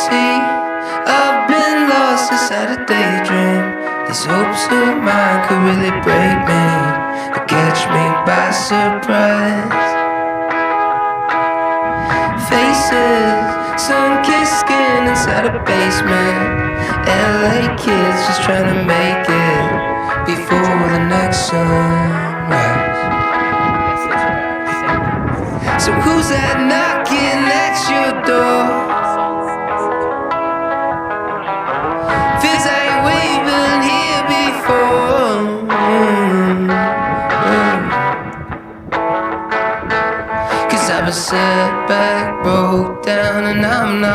see, I've been lost inside a daydream. These hopes of mine could really break me or catch me by surprise. Faces, sun-kissed skin inside a basement. LA kids just trying to make it before the next sunrise. So who's that knocking at your door? Feels like we've been here before. Cause I've been set back, broke down, and I'm not